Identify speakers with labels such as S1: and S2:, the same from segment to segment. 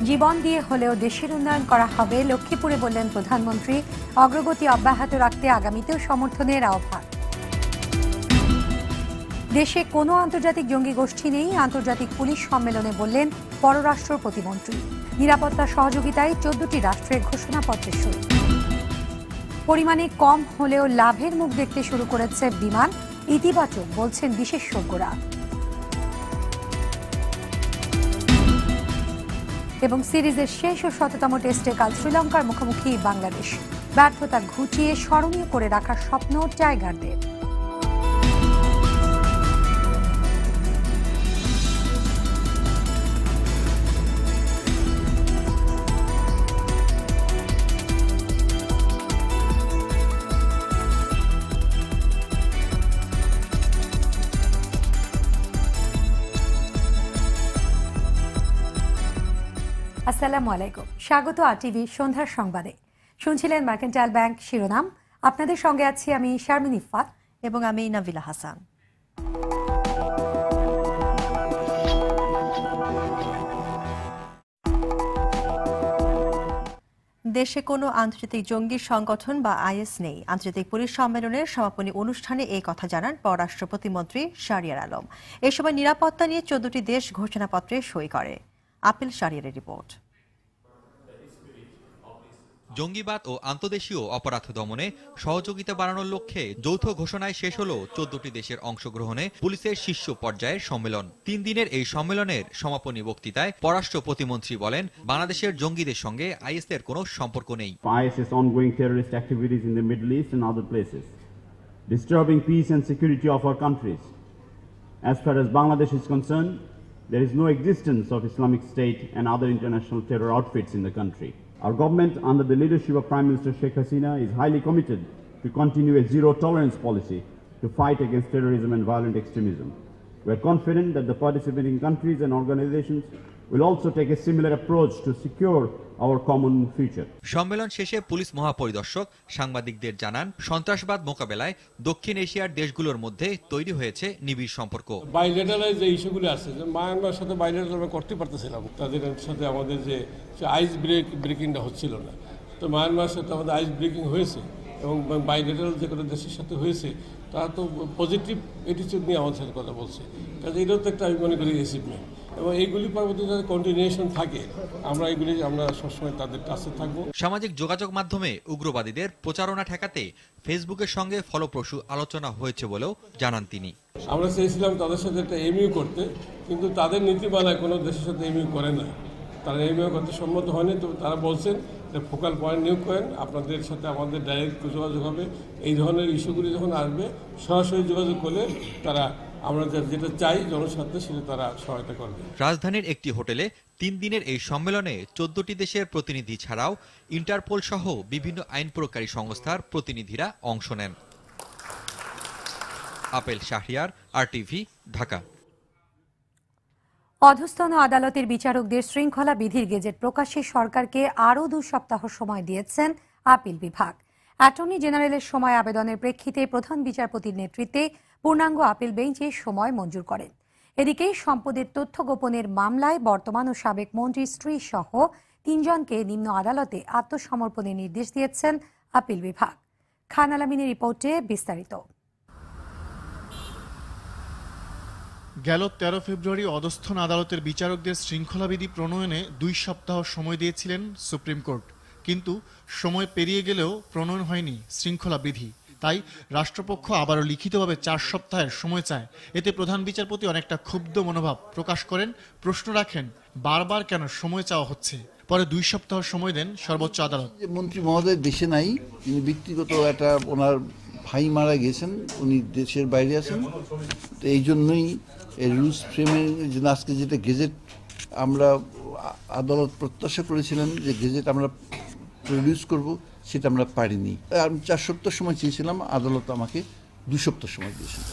S1: জীবন দিয়ে হলেও দেশের উন্নয়ন করা হবে, লক্ষ্মীপুরে বললেন প্রধানমন্ত্রী। অগ্রগতি অব্যাহত রাখতে আগামীতেও সমর্থনের আহ্বান। দেশে কোনো আন্তর্জাতিক জঙ্গি গোষ্ঠী নেই, আন্তর্জাতিক পুলিশ সম্মেলনে বললেন পররাষ্ট্র প্রতিমন্ত্রী। নিরাপত্তা সহযোগিতায় 14টি রাষ্ট্রের ঘোষণাপত্রে সই। পরিমাণে কম হলেও লাভের মুখ দেখতে শুরু করেছে বিমান, ইতিবাচক বলছেন বিশেষজ্ঞরা। এবং সিরিজের শেষ ও ১৭তম টেস্টে কাল শ্রীলঙ্কার মুখোমুখি বাংলাদেশ। ব্যর্থতা ঘুচিয়ে স্মরণীয় করে রাখার স্বপ্ন টাইগারদের। আসসালামু আলাইকুম, স্বাগত আরটিভি সন্ধ্যার সংবাদে। শুনছিলেন মার্কেন্টাইল ব্যাংক শিরোনাম। আপনাদের সঙ্গে আছি আমি শারমিন ইফাত
S2: এবং আমি নাভিলা হাসান। দেশে কোনো আন্তর্জাতিক জঙ্গি সংগঠন বা আইএস নেই। আন্তর্জাতিক পুলিশ সম্মেলনের সমাপনী অনুষ্ঠানে এই কথা জানান পররাষ্ট্র প্রতিমন্ত্রী শাহরিয়ার আলম। এই সময় নিরাপত্তা নিয়ে 14টি দেশ ঘোষণাপত্রে সই করে। আপিল শাহরিয়ারের রিপোর্ট।
S3: জঙ্গিবাদ ও আন্তদেশীয় অপরাধ দমনে সহযোগিতা বাড়ানোর লক্ষ্যে যৌথ ঘোষণায় শেষ হলো 14টি দেশের অংশগ্রহণে পুলিশের শীর্ষ পর্যায়ের সম্মেলন। 3 দিনের এই সম্মেলনের সমাপনী বক্তৃতায় পররাষ্ট্র প্রতিমন্ত্রী বলেন, বাংলাদেশের জঙ্গিদের সঙ্গে আইএসের কোনো সম্পর্ক নেই।
S4: IS's ongoing terrorist activities in the Middle East and other places, disturbing peace and security of our countries. As far as Bangladesh is concerned, there is no existence of Islamic State and other international terror outfits in the country. Our government, under the leadership of Prime Minister Sheikh Hasina, is highly committed to continue a zero-tolerance policy to fight against terrorism and violent extremism. We are confident that the participating countries and organizations will also take a similar approach to secure our common future.
S3: সম্মেলন শেষে police মহাপরিদর্শক সাংবাদিকদের জানান, সন্ত্রাসবাদ মোকাবেলায় দক্ষিণ এশিয়ার দেশগুলোর মধ্যে তৈরি হয়েছে নিবিড় সম্পর্ক।
S5: বাইলেটারাল যে ইস্যুগুলো আছে, যে মায়ানমার সাথে বাইলেটারাল আমরা করতে পারতেছিলাম, তাদের সাথে আমাদের যে আইস ব্রেকিংটা হচ্ছিল না, তো মায়ানমারের সাথে আমাদের আইস ব্রেকিং হয়েছে এবং বাইলেটারাল যে কোনো দেশের সাথে হয়েছে, তারা তো পজিটিভ অ্যাটিটিউড নিয়ে আমাদের সাথে কথা বলছে। কাজে এটাও তো একটা আমি মনে করি অ্যাচিভমেন্ট, এবং এইগুলি পরবর্তীতে যাতে কন্টিনিউশন থাকে, আমরা সবসময় তাদের কাছে থাকবো।
S3: সামাজিক যোগাযোগ মাধ্যমে উগ্রবাদীদের প্রচারণা ঠেকাতে ফেসবুকের সঙ্গে ফলপ্রসূ আলোচনা হয়েছে বলেও জানান তিনি।
S5: আমরা চেয়েছিলাম তাদের সাথে একটা এমইউ করতে, কিন্তু তাদের নীতিমালায় কোনো দেশের সাথে এমইউ করে না, তারা এমইউ করতে সম্মত হয়নি। তো তারা বলছেন যে ফোকাল পয়েন্ট নিয়োগ করেন, আপনাদের সাথে আমাদের ডাইরেক্ট যোগাযোগ হবে। এই ধরনের ইস্যুগুলি যখন আসবে, সরাসরি যোগাযোগ করলে তারা আমরা যেটা চাই জনস্বার্থে, সেটা তারা সহায়তা করবে।
S3: রাজধানীর একটি হোটেলে 3 দিনের এই সম্মেলনে 14টি দেশের প্রতিনিধি ছাড়াও ইন্টারপোল সহ বিভিন্ন আইন প্রয়োগকারী সংস্থার প্রতিনিধিরা অংশ নেন। আপিল শাহরিয়ার, আরটিভি, ঢাকা।
S1: অধস্তন আদালতের বিচারকদের শৃঙ্খলা বিধির গেজেট প্রকাশে সরকারকে আরও 2 সপ্তাহ সময় দিয়েছেন আপিল বিভাগ। অ্যাটর্নি জেনারেলের সময় আবেদনের প্রেক্ষিতে প্রধান বিচারপতির নেতৃত্বে পূর্ণাঙ্গ আপিল বেঞ্চ এ সময় মঞ্জুর করেন। এদিকে সম্পদের তথ্য গোপনের মামলায় বর্তমান ও সাবেক মন্ত্রীর স্ত্রী সহ 3 জনকে নিম্ন আদালতে আত্মসমর্পণের নির্দেশ দিয়েছেন আপিল বিভাগ। খান আলামিনের রিপোর্টে বিস্তারিত।
S6: গেল 13 ফেব্রুয়ারি অধস্থন আদালতের বিচারকদের শৃঙ্খলাবিধি প্রণয়নে 2 সপ্তাহ সময় দিয়েছিলেন সুপ্রিম কোর্ট, কিন্তু সময় পেরিয়ে গেলেও প্রণয়ন হয়নি শৃঙ্খলা বিধি। তাই রাষ্ট্রপক্ষ আবারও লিখিতভাবে 4 সপ্তাহের সময় চায়। এতে প্রধান বিচারপতি অনেকটা ক্ষুব্ধ মনোভাব প্রকাশ করেন, প্রশ্ন রাখেন বারবার কেন সময় চাওয়া হচ্ছে। পরে 2 সপ্তাহ সময় দেন সর্বোচ্চ আদালত।
S7: মন্ত্রী মহোদয় দেশে নাই, তিনি ব্যক্তিগত একটা ওনার ভাই মারা গেছেন, উনি দেশের বাইরে আছেন, তো এই জন্যই এই রুলস ফ্রেমের জন্য আজকে যেটা গেজেট আমরা আদালত প্রত্যাশা করেছিলেন যে গেজেট আমরা প্রডিউস করব, সেটা আমরা পারিনি। আমি 4 সপ্তাহ সময় চেয়েছিলাম, আদালত আমাকে 2 সপ্তাহ সময় দিয়েছেন।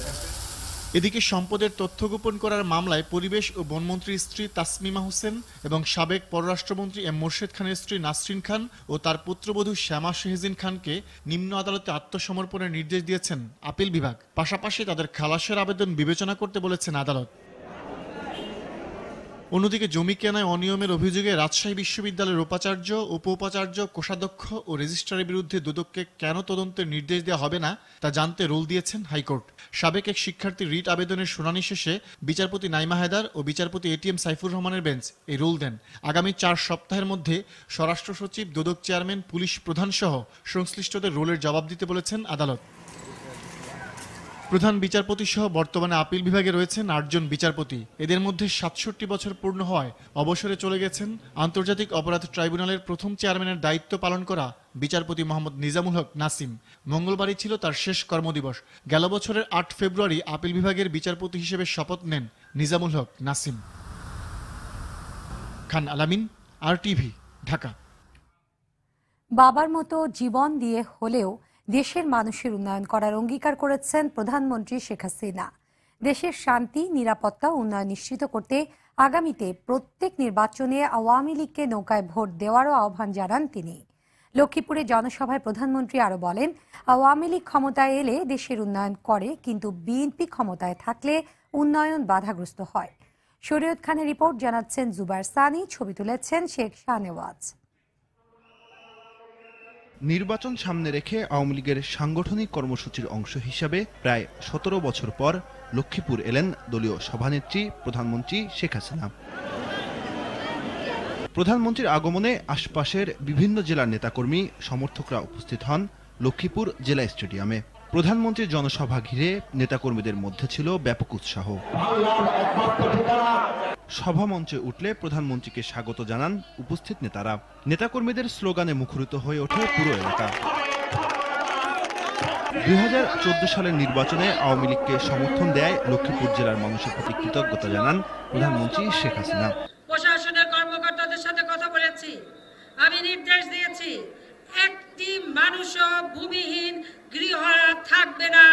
S6: এদিকে সম্পদের তথ্য গোপন করার মামলায় পরিবেশ ও বনমন্ত্রীর স্ত্রী তাসমিমা হোসেন এবং সাবেক পররাষ্ট্রমন্ত্রী এম মোর্শেদ খানের স্ত্রী নাসরিন খান ও তার পুত্রবধূ শ্যামা শেহজিন খানকে নিম্ন আদালতে আত্মসমর্পণের নির্দেশ দিয়েছেন আপিল বিভাগ। পাশাপাশি তাদের খালাসের আবেদন বিবেচনা করতে বলেছেন আদালত। অন্যদিকে জমি কেনায় অনিয়মের অভিযোগে রাজশাহী বিশ্ববিদ্যালয়ের উপাচার্য, উপ উপাচার্য, কোষাধ্যক্ষ ও রেজিস্ট্রারের বিরুদ্ধে দুদককে কেন তদন্তের নির্দেশ দেওয়া হবে না তা জানতে রুল দিয়েছেন হাইকোর্ট। সাবেক এক শিক্ষার্থীর রিট আবেদনের শুনানি শেষে বিচারপতি নাইমা হায়দার ও বিচারপতি এটিএম সাইফুর রহমানের বেঞ্চ এই রুল দেন। আগামী 4 সপ্তাহের মধ্যে স্বরাষ্ট্র সচিব, দুদক চেয়ারম্যান, পুলিশ প্রধান সহ সংশ্লিষ্টদের রোলের জবাব দিতে বলেছেন আদালত। প্রধান বিচারপতি সহ বর্তমানে আপিল বিভাগে রয়েছেন 8 জন বিচারপতি। এদের মধ্যে 67 বছর পূর্ণ হওয়ায় অবসরে চলে গেছেন আন্তর্জাতিক অপরাধ ট্রাইব্যুনালের প্রথম চেয়ারম্যানের দায়িত্ব পালন করা বিচারপতি মোহাম্মদ নিজামুল হক নাসিম। মঙ্গলবারই ছিল তার শেষ কর্মদিবস। গেল বছরের 8 ফেব্রুয়ারি আপিল বিভাগের বিচারপতি হিসেবে শপথ নেন নিজামুল হক নাসিম। খান আলামিন, RTV, ঢাকা।
S1: বাবার মতো জীবন দিয়ে হলেও দেশের মানুষের উন্নয়ন করার অঙ্গীকার করেছেন প্রধানমন্ত্রী শেখ হাসিনা। দেশের শান্তি, নিরাপত্তা ও উন্নয়ন নিশ্চিত করতে আগামীতে প্রত্যেক নির্বাচনে আওয়ামী লীগকে নৌকায় ভোট দেওয়ারও আহ্বান জানান তিনি। লক্ষ্মীপুরে জনসভায় প্রধানমন্ত্রী আরও বলেন, আওয়ামী লীগ ক্ষমতায় এলে দেশের উন্নয়ন করে, কিন্তু বিএনপি ক্ষমতায় থাকলে উন্নয়ন বাধাগ্রস্ত হয়। শরীয়ত খানের রিপোর্ট, জানাচ্ছেন জুবায়ের সানি, ছবি তুলেছেন শেখ শাহনেওয়াজ।
S8: নির্বাচন সামনে রেখে আওয়ামী লীগের সাংগঠনিক কর্মসূচির অংশ হিসাবে প্রায় 17 বছর পর লক্ষ্মীপুর এলেন দলীয় সভানেত্রী প্রধানমন্ত্রী শেখ হাসিনা। প্রধানমন্ত্রীর আগমনে আশপাশের বিভিন্ন জেলার নেতাকর্মী, সমর্থকরা উপস্থিত হন লক্ষ্মীপুর জেলা স্টেডিয়ামে। প্রধানমন্ত্রীর জনসভা ঘিরে নেতাকর্মীদের মধ্যে ছিল ব্যাপক উৎসাহ। সভামঞ্চে উঠলে প্রধানমন্ত্রীকে স্বাগত জানান উপস্থিত নেতারা। নেতাকর্মীদের স্লোগানে মুখরিত হয়ে ওঠে পুরো এলাকা। 2014 সালের নির্বাচনে আওয়ামী লীগকে সমর্থন দেয় লক্ষ্মীপুর জেলার মানুষের প্রতি কৃতজ্ঞতা জানান প্রধানমন্ত্রী শেখ হাসিনা।
S9: প্রশাসনের কর্মকর্তাদের সাথে কথা বলেছি, আমি নির্দেশ দিয়েছি, একটি মানুষও ভূমিহীন, গৃহহারা থাকবে না।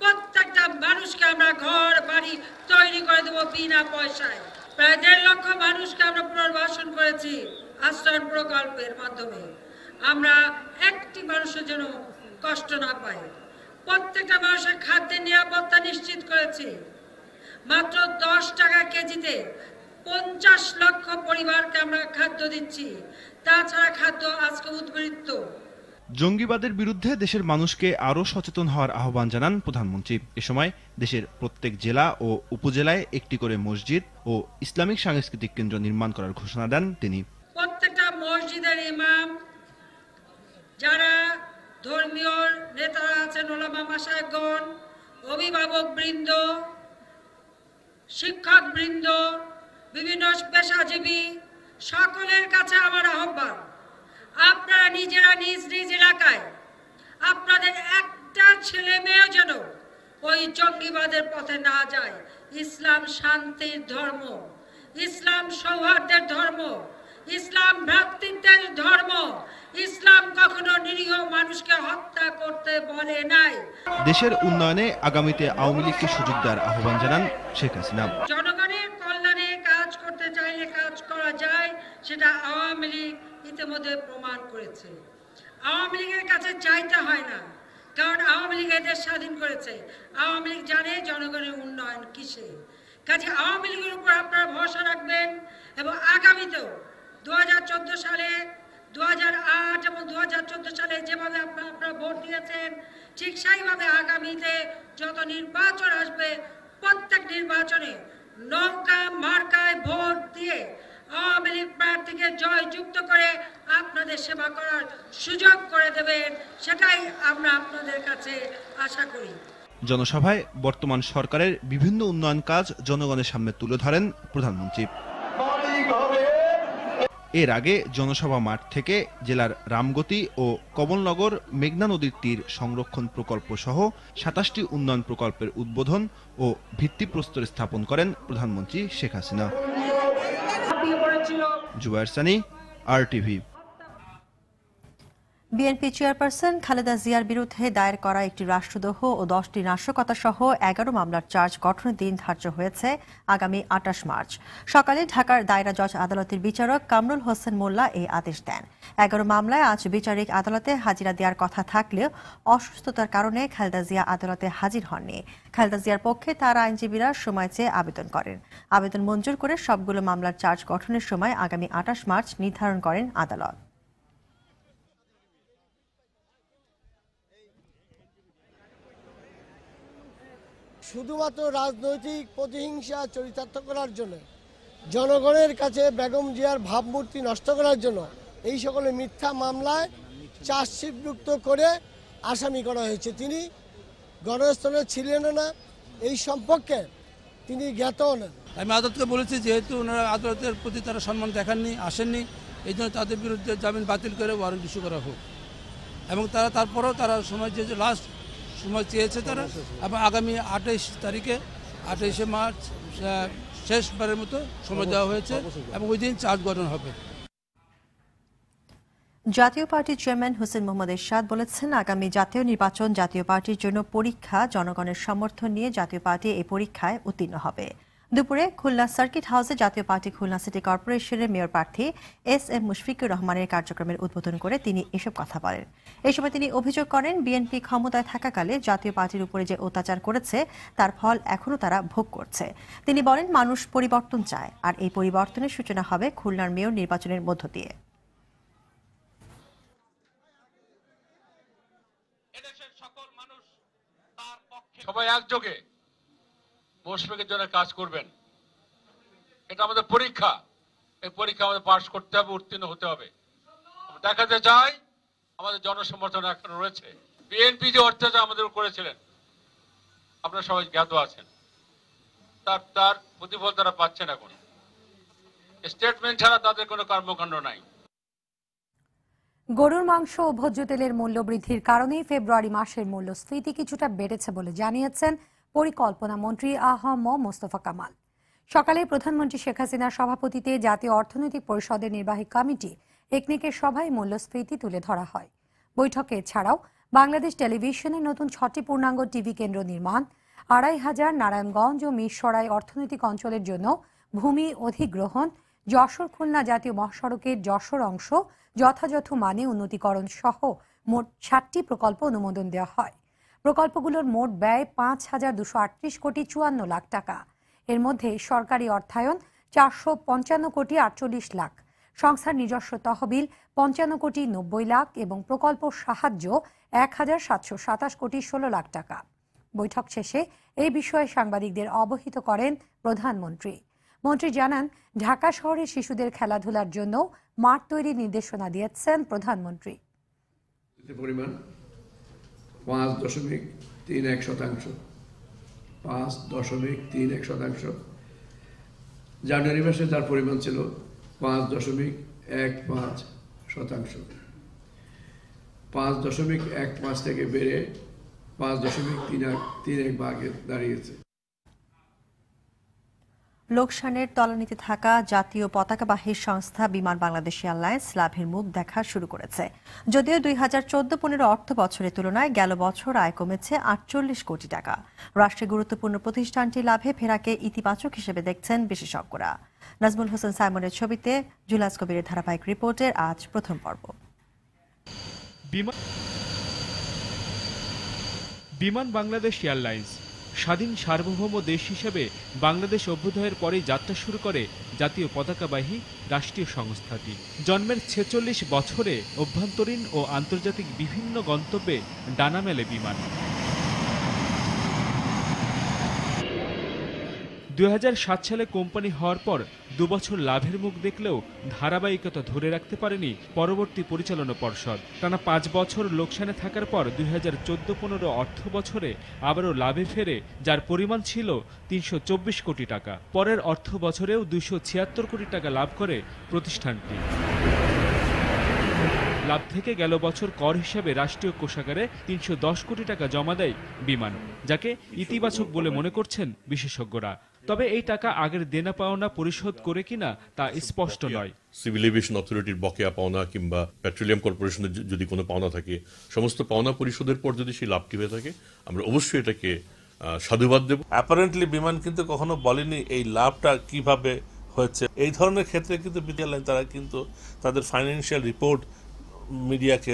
S9: প্রত্যেকটা মানুষকে আমরা ঘর বাড়ি তৈরি করে দেবো বিনা পয়সায়। প্রায় 1.5 লক্ষ মানুষকে আমরা পুনর্বাসন করেছি আশ্রয় প্রকল্পের মাধ্যমে। আমরা একটি মানুষের জন্য কষ্ট না পাই। প্রত্যেকটা মানুষের খাদ্যের নিরাপত্তা নিশ্চিত করেছি। মাত্র 10 টাকা কেজিতে 50 লক্ষ পরিবারকে আমরা খাদ্য দিচ্ছি। তাছাড়া খাদ্য আজকে উদ্বৃত্ত।
S8: জঙ্গিবাদের বিরুদ্ধে দেশের মানুষকে আরও সচেতন হওয়ার আহ্বান জানান প্রধানমন্ত্রী। এ সময় দেশের প্রত্যেক জেলা ও উপজেলায় একটি করে মসজিদ ও ইসলামিক সাংস্কৃতিক কেন্দ্র নির্মাণ করার ঘোষণা দেন তিনি।
S9: প্রত্যেকটা মসজিদের ইমাম, যারা ধর্মীয় নেতারা আছেন, ওলামা মাশায়েখগণ, অভিভাবক বৃন্দ, শিক্ষক বৃন্দ, বিভিন্ন পেশাজীবী, সকলের কাছে আমার আহ্বান, আপনারা নিজেরা নিজ নিজ এলাকায় আপনাদের একটা ছেলে মেয়েও যেন ওই জঙ্গিবাদের পথে না যায়। ইসলাম শান্তির ধর্ম, ইসলাম সৌহার্দ্যের ধর্ম, ইসলাম ভ্রাতৃত্বের ধর্ম। ইসলাম কখনো নিরীহ মানুষকে হত্যা করতে বলে নাই।
S8: দেশের উন্নয়নে আগামীতে আওয়ামী লীগকে সুযোগ দেওয়ার আহ্বান জানান শেখ হাসিনা।
S9: জনগণের কল্যাণে কাজ করতে চাইলে কাজ করা যায়, সেটা আওয়ামী লীগ ইতিমধ্যে প্রমাণ করেছে। আওয়ামী লীগের কাছে চাইতে হয় না, কারণ আওয়ামী লীগ এদের স্বাধীন করেছে। আওয়ামী লীগ জানে জনগণের উন্নয়ন কিসে। কাজে আওয়ামী লীগের উপর আপনারা ভরসা রাখবেন এবং আগামীতেও 2014 সালে, 2008 এবং 2014 সালে যেভাবে আপনারা ভোট দিয়েছেন, ঠিক সেইভাবে আগামীতে যত নির্বাচন আসবে, প্রত্যেক নির্বাচনে নৌকা মার্কায় ভোট দিয়ে আওয়ামী লীগ প্রার্থীকে জয়যুক্ত করে আপনাদের সেবা করার সুযোগ করে দেবেন, সেটাই আমরা আপনাদের কাছে আশা করি।
S8: জনসভায় বর্তমান সরকারের বিভিন্ন উন্নয়ন কাজ জনগণের সামনে তুলে ধরেন প্রধানমন্ত্রী। এর আগে জনসভা মাঠ থেকে জেলার রামগতি ও কমলনগর মেঘনা নদীর তীর সংরক্ষণ প্রকল্প সহ 27টি উন্নয়ন প্রকল্পের উদ্বোধন ও ভিত্তিপ্রস্তর স্থাপন করেন প্রধানমন্ত্রী শেখ হাসিনা। জুবায়ের সানি, RTV।
S2: বিএনপি চেয়ারপারসন খালেদা জিয়ার বিরুদ্ধে দায়ের করা একটি রাষ্ট্রদ্রোহ ও 10টি নাশকতা সহ 11 মামলার চার্জ গঠনের দিন ধার্য হয়েছে আগামী 28 মার্চ। সকালে ঢাকার দায়রা জজ আদালতের বিচারক কামরুল হোসেন মোল্লা এই আদেশ দেন। 11 মামলায় আজ বিচারিক আদালতে হাজিরা দেওয়ার কথা থাকলেও অসুস্থতার কারণে খালেদা জিয়া আদালতে হাজির হননি। খালেদা জিয়ার পক্ষে তার আইনজীবীরা সময় চেয়ে আবেদন করেন। আবেদন মঞ্জুর করে সবগুলো মামলার চার্জ গঠনের সময় আগামী 28 মার্চ নির্ধারণ করেন আদালত।
S10: শুধুমাত্র রাজনৈতিক প্রতিহিংসা চরিতার্থ করার জন্য, জনগণের কাছে বেগম জিয়ার ভাবমূর্তি নষ্ট করার জন্য এই সকলে মিথ্যা মামলায় চার্জশিটযুক্ত করে আসামি করা হয়েছে। তিনি গণস্থলে ছিলেন না, এই সম্পর্কে তিনি জ্ঞাতও নেন।
S11: আমি আদালতকে বলেছি, যেহেতু ওনারা আদালতের প্রতি তারা সম্মান দেখাননি, আসেননি, এই জন্য তাদের বিরুদ্ধে জামিন বাতিল করে ওয়ারেন্ট ইস্যু করা হোক। এবং তারপরেও তারা সময় যে লাস্ট সময় চেয়েছে তারা, এবং আগামী 28 তারিখে 28শে মার্চ শেষবারের মতো সময় দেওয়া হয়েছে এবং ওই দিন চার্জ গঠন হবে।
S2: জাতীয় পার্টির চেয়ারম্যান হোসেন মোহাম্মদ এরশাদ বলেছেন, আগামী জাতীয় নির্বাচন জাতীয় পার্টির জন্য পরীক্ষা। জনগণের সমর্থন নিয়ে জাতীয় পার্টি এই পরীক্ষায় উত্তীর্ণ হবে। দুপুরে খুলনা সার্কিট হাউসে জাতীয় পার্টি খুলনা সিটি কর্পোরেশনের মেয়র প্রার্থী এস.এম. মুশফিকুর রহমানের কার্যক্রমের উদ্বোধন করে তিনি এসব কথা বলেন। এই সময় তিনি অভিযোগ করেন, বিএনপি ক্ষমতায় থাকাকালে জাতীয় পার্টির উপরে যে অত্যাচার করেছে তার ফল এখনও তারা ভোগ করছে। তিনি বলেন, মানুষ পরিবর্তন চায়, আর এই পরিবর্তনের সূচনা হবে খুলনার মেয়র নির্বাচনের মধ্য দিয়ে।
S12: সবাই একযোগে মুশফিকের জন্য কাজ করবেন। এটা আমাদের পরীক্ষা, এই পরীক্ষা আমাদের পাস করতে হবে, উত্তীর্ণ হতে হবে। দেখাতে চাই আমাদের জনসমর্থন এখন রয়েছে। বিএনপি যে অত্যাচার আমাদের করেছিলেন আপনারা সবাই জ্ঞাত আছেন, তার প্রতিফল তারা পাচ্ছেন। এখন স্টেটমেন্ট ছাড়া তাদের কোনো কর্মকাণ্ড নাই।
S1: গরুর মাংস ও ভোজ্য তেলের মূল্য বৃদ্ধির কারণে ফেব্রুয়ারি মাসের মূল্যস্ফীতি কিছুটা বেড়েছে বলে জানিয়েছেন পরিকল্পনা মন্ত্রী আ.হ.ম মোস্তফা কামাল। সকালে প্রধানমন্ত্রী শেখ হাসিনার সভাপতিত্বে জাতীয় অর্থনৈতিক পরিষদের নির্বাহী কমিটি একনেকের সভায় মূল্যস্ফীতি তুলে ধরা হয়। বৈঠকে ছাড়াও বাংলাদেশ টেলিভিশনের নতুন 6টি পূর্ণাঙ্গ টিভি কেন্দ্র নির্মাণ, 2500 নারায়ণগঞ্জ ও মিরসরাই অর্থনৈতিক অঞ্চলের জন্য ভূমি অধিগ্রহণ, যশোর খুলনা জাতীয় মহাসড়কের যশোর অংশ যথাযথ মানে উন্নতিকরণ সহ মোট 60টি প্রকল্প অনুমোদন দেওয়া হয়। প্রকল্পগুলোর মোট ব্যয় 5,238 কোটি 54 লাখ টাকা। এর মধ্যে সরকারি অর্থায়ন 455 কোটি 48 লাখ, সংস্থার নিজস্ব তহবিল 55 কোটি 90 লাখ এবং প্রকল্প সাহায্য 1,727 কোটি 16 লাখ টাকা। বৈঠক শেষে এই বিষয়ে সাংবাদিকদের অবহিত করেন প্রধানমন্ত্রী। মন্ত্রী জানান, ঢাকা শহরের শিশুদের খেলাধুলার জন্য মাঠ তৈরির নির্দেশনা দিয়েছেন প্রধানমন্ত্রী।
S13: পরিমাণ 5.31%, 5.31%। জানুয়ারি মাসে যার পরিমাণ ছিল 5.15%, 5.15 থেকে বেড়ে 5.31 দাঁড়িয়েছে।
S2: লোকসানের তলানিতে থাকা জাতীয় পতাকাবাহী সংস্থা বিমান বাংলাদেশ এয়ারলাইন্স লাভের মুখ দেখা শুরু করেছে। যদিও 2014-15 অর্থ বছরের তুলনায় গেল বছর আয় কমেছে 48 কোটি টাকা। রাষ্ট্রের গুরুত্বপূর্ণ প্রতিষ্ঠানটি লাভে ফেরাকে ইতিবাচক হিসেবে দেখছেন বিশেষজ্ঞরা। নাজমুল হোসেন সাইমনের ছবিতে জুলাস কবিরের ধারাবাহিক রিপোর্টের আজ প্রথম পর্ব।
S14: বিমান বাংলাদেশ এয়ারলাইন্স স্বাধীন সার্বভৌম দেশ হিসেবে বাংলাদেশ অভ্যুদয়ের পরেই যাত্রা শুরু করে জাতীয় পতাকাবাহী রাষ্ট্রীয় সংস্থাটি। জন্মের 46 বছরে অভ্যন্তরীণ ও আন্তর্জাতিক বিভিন্ন গন্তব্যে ডানা মেলে বিমান। 2007 সালে কোম্পানি হওয়ার পর 2 বছর লাভের মুখ দেখলেও ধারাবাহিকতা ধরে রাখতে পারেনি পরবর্তী পরিচালনা পর্ষদ। টানা 5 বছর লোকসানে থাকার পর 2014-15 অর্থ বছরে আবারও লাভে ফেরে, যার পরিমাণ ছিল 324 কোটি টাকা। পরের অর্থ বছরেও 276 কোটি টাকা লাভ করে প্রতিষ্ঠানটি। লাভ থেকে গেল বছর কর হিসাবে রাষ্ট্রীয় কোষাগারে 310 কোটি টাকা জমা দেয় বিমান, যাকে ইতিবাচক বলে মনে করছেন বিশেষজ্ঞরা। তবে এই টাকা আগের দেনা পাওনা পরিশোধ করে কিনা তা স্পষ্ট নয়।
S15: সিভিল এভিয়েশন অথরিটির বকেয়া পাওনা কিংবা পেট্রোলিয়াম কর্পোরেশনের যদি কোনো পাওনা থাকে, সমস্ত পাওনা পরিশোধের পর যদি সেই লাভটি হয়ে থাকে, আমরা অবশ্যই এটাকে সাধুবাদ দেব।
S16: অ্যাপারেন্টলি বিমান কিন্তু কখনো বলেনি এই লাভটা কিভাবে হচ্ছে। এই ধরনের ক্ষেত্রে কিন্তু বিদ্যালয় তারা কিন্তু তাদের ফাইন্যান্সিয়াল রিপোর্ট মিডিয়াকে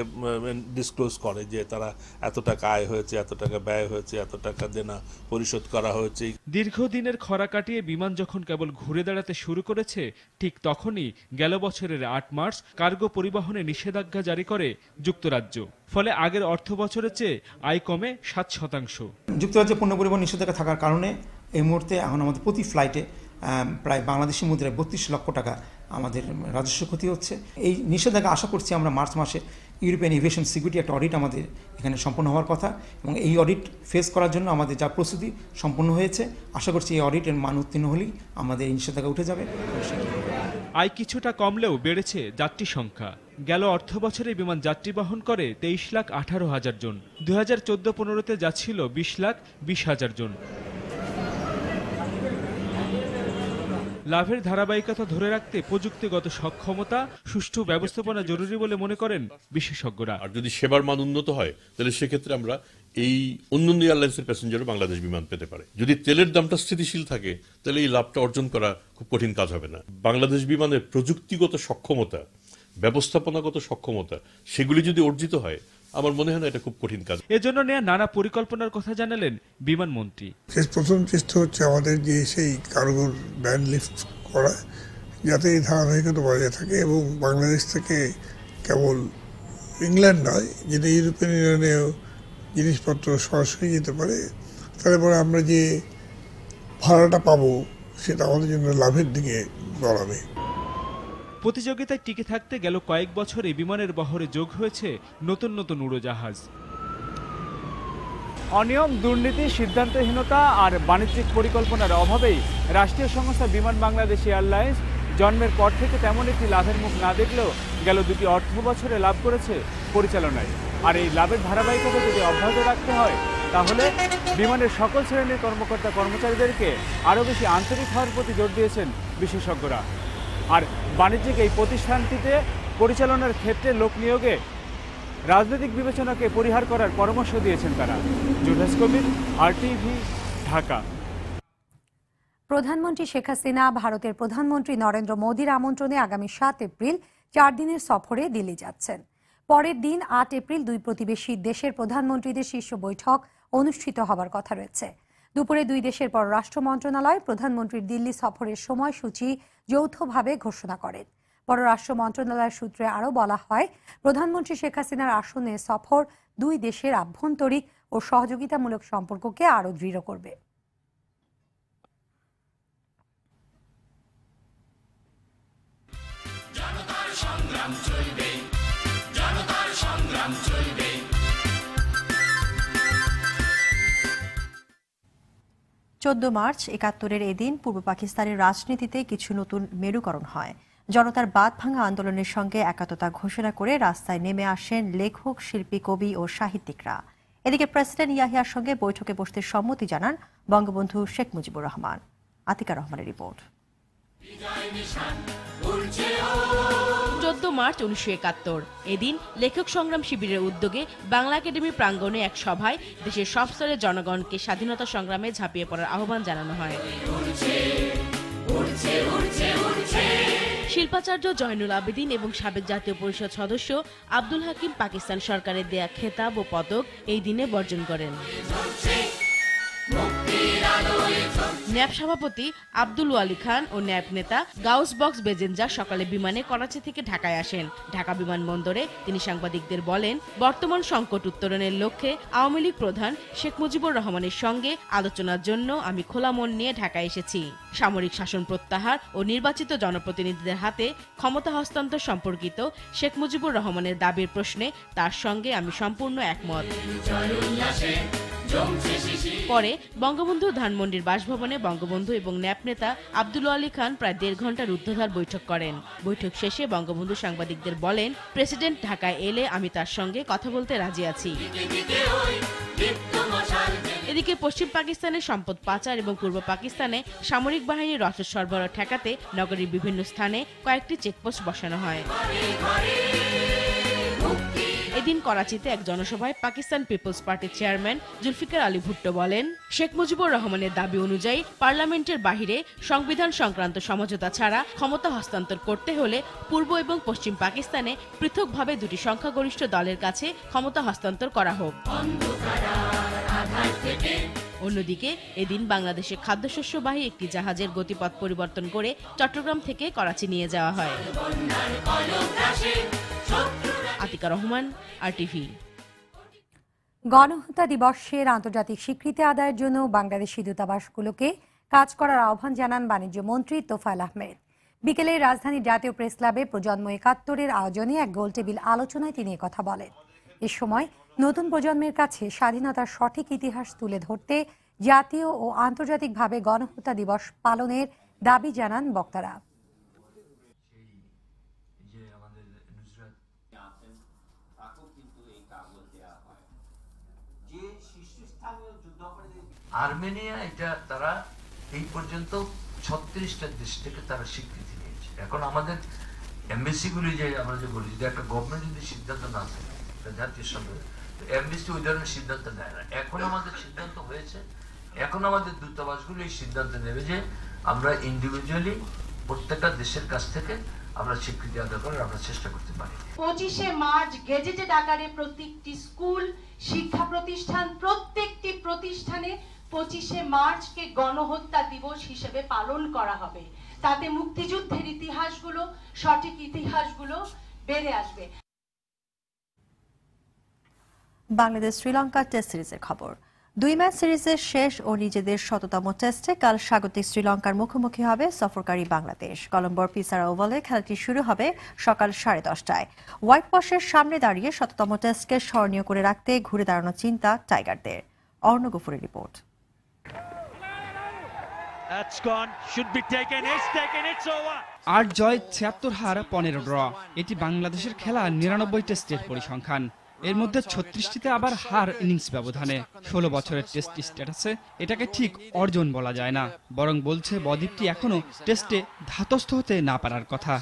S16: ডিসক্লোজ করে যে তারা এত টাকা আয় হয়েছে, এত টাকা ব্যয় হয়েছে, এত টাকা দেনা পরিশোধ করা হয়েছে।
S14: দীর্ঘদিনের খরা কাটিয়ে বিমান যখন কেবল ঘুরে দাঁড়াতে শুরু করেছে, ঠিক তখনই গেল বছরের ৮ মার্চ কার্গো পরিবহনে নিষেধাজ্ঞা জারি করে যুক্তরাজ্য। ফলে আগের অর্থ বছরের চেয়ে আয় কমে ৭%।
S17: যুক্তরাজ্যে পণ্য পরিবহন নিষেধাজ্ঞা থাকার কারণে এই মুহূর্তে এখন আমাদের প্রতি ফ্লাইটে প্রায় বাংলাদেশি মুদ্রায় ৩২ লক্ষ টাকা আমাদের রাজস্ব ক্ষতি হচ্ছে। এই নিষেধাজ্ঞা আশা করছি আমরা মার্চ মাসে ইউরোপিয়ান এভিয়েশন সিকিউরিটি একটা অডিট আমাদের এখানে সম্পন্ন হওয়ার কথা, এবং এই অডিট ফেস করার জন্য আমাদের যা প্রস্তুতি সম্পন্ন হয়েছে, আশা করছি এই অডিটের মান উত্তীর্ণ হলেই আমাদের এই নিষেধাজ্ঞা উঠে যাবে।
S14: আয় কিছুটা কমলেও বেড়েছে যাত্রী সংখ্যা। গেল অর্থ বছরে বিমান যাত্রী বহন করে ২৩,১৮,০০০ জন। ২০১৪-১৫তে যা ছিল ২০,২০,০০০ জন। লাভের ধারাবাহিকতা ধরে রাখতে প্রযুক্তিগত সক্ষমতা, সুষ্ঠু ব্যবস্থাপনা জরুরি বলে মনে করেন বিশেষজ্ঞরা।
S15: আর যদি সেবার মান উন্নত হয়, তাহলে সেক্ষেত্রে আমরা এই অন্যান্য এয়ারলাইন্সের প্যাসেঞ্জারও বাংলাদেশ বিমান পেতে পারে। যদি তেলের দামটা স্থিতিশীল থাকে, তাহলে এই লাভটা অর্জন করা খুব কঠিন কাজ হবে না। বাংলাদেশ বিমানের প্রযুক্তিগত সক্ষমতা, ব্যবস্থাপনাগত সক্ষমতা, সেগুলি যদি অর্জিত হয়, আমার মনে হয় না এটা খুব কঠিন কাজ।
S14: এজন্য নেওয়া নানা পরিকল্পনার কথা জানালেন বিমানমন্ত্রী।
S18: প্রথম চেষ্টা হচ্ছে আমাদের যে সেই কার্গোর ব্যান্ড লিফট করা, যাতে এই ধারাবাহিকতা বজায় থাকে এবং বাংলাদেশ থেকে কেবল ইংল্যান্ড নয়, যেটা ইউরোপিয়ান ইউনিয়নেও জিনিসপত্র সরাসরি যেতে পারে, তারপরে আমরা যে ভাড়াটা পাবো সেটা আমাদের জন্য লাভের দিকে বাড়াবে।
S14: প্রতিযোগিতায় টিকে থাকতে গেল কয়েক বছরে বিমানের বহরে যোগ হয়েছে নতুন নতুন উড়োজাহাজ।
S19: অনিয়ম, দুর্নীতি, সিদ্ধান্তহীনতা আর বাণিজ্যিক পরিকল্পনার অভাবেই রাষ্ট্রীয় সংস্থা বিমান বাংলাদেশ এয়ারলাইন্স জন্মের পর থেকে তেমন একটি লাভের মুখ না দেখলেও গেল 2টি অর্থ বছরে লাভ করেছে পরিচালনায়। আর এই লাভের ধারাবাহিকতা যদি অব্যাহত রাখতে হয়, তাহলে বিমানের সকল শ্রেণীর কর্মকর্তা কর্মচারীদেরকে আরও বেশি আন্তরিক হওয়ার প্রতি জোর দিয়েছেন বিশেষজ্ঞরা। আর বাণিজ্যিক এই প্রতিষ্ঠানটিতে পরিচালনার ক্ষেত্রে লোক নিয়োগে রাজনৈতিক বিবেচনাকে পরিহার করার পরামর্শ দিয়েছেন তারা। জুলহাস কবির, RTV, ঢাকা।
S1: প্রধানমন্ত্রী শেখ হাসিনা ভারতের প্রধানমন্ত্রী নরেন্দ্র মোদীর আমন্ত্রণে আগামী 7 এপ্রিল 4 দিনের সফরে দিল্লি যাচ্ছেন। পরের দিন 8 এপ্রিল 2 প্রতিবেশী দেশের প্রধানমন্ত্রীদের শীর্ষ বৈঠক অনুষ্ঠিত হবার কথা রয়েছে। দুপুরে 2 দেশের পররাষ্ট্র মন্ত্রণালয় প্রধানমন্ত্রীর দিল্লি সফরের সময়সূচি যৌথভাবে ঘোষণা করেন। পররাষ্ট্র মন্ত্রণালয়ের সূত্রে আরও বলা হয়, প্রধানমন্ত্রী শেখ হাসিনার আসন্ন সফর 2 দেশের আভ্যন্তরীণ ও সহযোগিতামূলক সম্পর্ককে আরও দৃঢ় করবে।
S20: জনতার সংগ্রাম চলবে, জনতার সংগ্রাম চলবে।
S2: 14 মার্চ 71-এর এই দিন পূর্ব পাকিস্তানের রাজনীতিতে কিছু নতুন মেরুকরণ হয়। জনতার বাঁধ ভাঙা আন্দোলনের সঙ্গে একাত্মতা ঘোষণা করে রাস্তায় নেমে আসেন লেখক, শিল্পী, কবি ও সাহিত্যিকরা। এদিকে প্রেসিডেন্ট ইয়াহিয়ার সঙ্গে বৈঠকে বসতে সম্মতি জানান বঙ্গবন্ধু শেখ মুজিবুর রহমান। আতিকা রহমানের রিপোর্ট।
S21: 14 মার্চ 1971 এদিন লেখক সংগ্রাম শিবিরের উদ্যোগে বাংলা একাডেমি প্রাঙ্গণে এক সভায় দেশের সব স্তরের জনগণকে স্বাধীনতা সংগ্রামে ঝাঁপিয়ে পড়ার আহ্বান জানানো হয়। শিল্পাচার্য জয়নুল আবেদিন এবং সাবেক জাতীয় পরিষদ সদস্য আব্দুল হাকিম পাকিস্তান সরকারের দেয়া খেতাব ও পদক এই দিনে বর্জন করেন। ন্যাপ সভাপতি আব্দুল ওয়ালি খান ও ন্যাপ নেতা গাউস বক্স বেজেঞ্জা সকালে বিমানে করাচি থেকে ঢাকায় আসেন। ঢাকা বিমানবন্দরে তিনি সাংবাদিকদের বলেন, বর্তমান সংকট উত্তরণের লক্ষ্যে আওয়ামী লীগ প্রধান শেখ মুজিবুর রহমানের সঙ্গে আলোচনার জন্য আমি খোলা মন নিয়ে ঢাকায় এসেছি। সামরিক শাসন প্রত্যাহার ও নির্বাচিত জনপ্রতিনিধিদের হাতে ক্ষমতা হস্তান্তর সম্পর্কিত শেখ মুজিবুর রহমানের দাবির প্রশ্নে তার সঙ্গে আমি সম্পূর্ণ একমত। পরে বঙ্গবন্ধু ধানমন্ডির বাসভবনে বঙ্গবন্ধু এবং ন্যাপ নেতা আব্দুল ওয়ালি খান প্রায় 1.5 ঘন্টার রুদ্ধদ্বার বৈঠক করেন। বৈঠক শেষে বঙ্গবন্ধু সাংবাদিকদের বলেন, প্রেসিডেন্ট ঢাকায় এলে আমি তার সঙ্গে কথা বলতে রাজি আছি। এদিকে পশ্চিম পাকিস্তানের সম্পদ পাচার এবং পূর্ব পাকিস্তানে সামরিক বাহিনীর অস্ত্র সরবরাহ ঠেকাতে নগরীর বিভিন্ন স্থানে কয়েকটি চেকপোস্ট বসানো হয়। এদিন করাচিতে এক জনসভায় পাকিস্তান পিপলস পার্টির চেয়ারম্যান জুলফিকার আলী ভুট্টো বলেন, শেখ মুজিবুর রহমানের দাবি অনুযায়ী পার্লামেন্টের বাহিরে সংবিধান সংক্রান্ত সমঝোতা ছাড়া ক্ষমতা হস্তান্তর করতে হলে পূর্ব এবং পশ্চিম পাকিস্তানে পৃথকভাবে দুটি সংখ্যাগরিষ্ঠ দলের কাছে ক্ষমতা হস্তান্তর করা হোক। অন্যদিকে এদিন বাংলাদেশে খাদ্যশস্যবাহী একটি জাহাজের গতিপথ পরিবর্তন করে চট্টগ্রাম থেকে করাচি নিয়ে যাওয়া হয়। আতিকা রহমান, RTV।
S1: গণহত্যা দিবসের আন্তর্জাতিক স্বীকৃতি আদায়ের জন্য বাংলাদেশি দূতাবাসগুলোকে কাজ করার আহ্বান জানান বাণিজ্য মন্ত্রী তোফায়েল আহমেদ। বিকেলে রাজধানীর জাতীয় প্রেস ক্লাবে প্রজন্ম ৭১-এর আয়োজনে এক গোলটেবিল আলোচনায় তিনি কথা বলেন। এ সময় নতুন প্রজন্মের কাছে স্বাধীনতার সঠিক ইতিহাস তুলে ধরতে জাতীয় ও আন্তর্জাতিকভাবে গণহত্যা দিবস পালনের দাবি জানান বক্তারা।
S4: আর্মেনিয়া এটা তারা এই পর্যন্ত 36টা দেশ থেকে তারা স্বীকৃতি নিয়েছে। এখন আমাদের এমবেসিগুলি যে আমরা যে বলি, যদি একটা গভর্নমেন্ট যদি সিদ্ধান্ত না থাকে জাতীয় সরকার, তো এমবেসি ওই ধরনের সিদ্ধান্ত নেয় না। এখন আমাদের সিদ্ধান্ত হয়েছে, এখন আমাদের দূতাবাসগুলো এই সিদ্ধান্ত নেবে যে আমরা ইন্ডিভিজুয়ালি প্রত্যেকটা দেশের কাছ থেকে আমরা স্বীকৃতি আদায় করার আমরা চেষ্টা করতে পারি।
S22: 25শে মার্চ গেজেটেড আকারে প্রত্যেকটি স্কুল, শিক্ষা প্রতিষ্ঠান, প্রত্যেকটি প্রতিষ্ঠানে 25শে মার্চকে গণহত্যা দিবস হিসেবে পালন করা হবে। তাতে মুক্তিযুদ্ধের ইতিহাসগুলো, সঠিক ইতিহাসগুলো বেড়ে আসবে।
S2: বাংলাদেশ শ্রীলঙ্কা টেস্ট সিরিজের খবর। 2 ম্যাচ সিরিজের শেষ ও নিজেদের 100তম টেস্টে কাল স্বাগতিক শ্রীলঙ্কার মুখোমুখি হবে সফরকারী বাংলাদেশ। কলম্বোর পিসারা ওভালে খেলাটি শুরু হবে সকাল 10:30টায়। হোয়াইট ওয়াশের সামনে দাঁড়িয়ে 100তম টেস্টকে স্মরণীয় করে রাখতে ঘুরে দাঁড়ানোর চিন্তা টাইগারদের। অর্ণ গফুরের রিপোর্ট।
S23: আট জয়, 76 হার, 15 ড্র। এটি বাংলাদেশের খেলা 99 টেস্টের পরিসংখ্যান। এর মধ্যে 36টিতে আবার হার ইনিংস ব্যবধানে। 16 বছরের টেস্ট স্ট্যাটাসে এটাকে ঠিক অর্জন বলা যায় না, বরং বলছে বদ্বীপটি এখনো টেস্টে ধাতস্থ হতে না পারার কথা।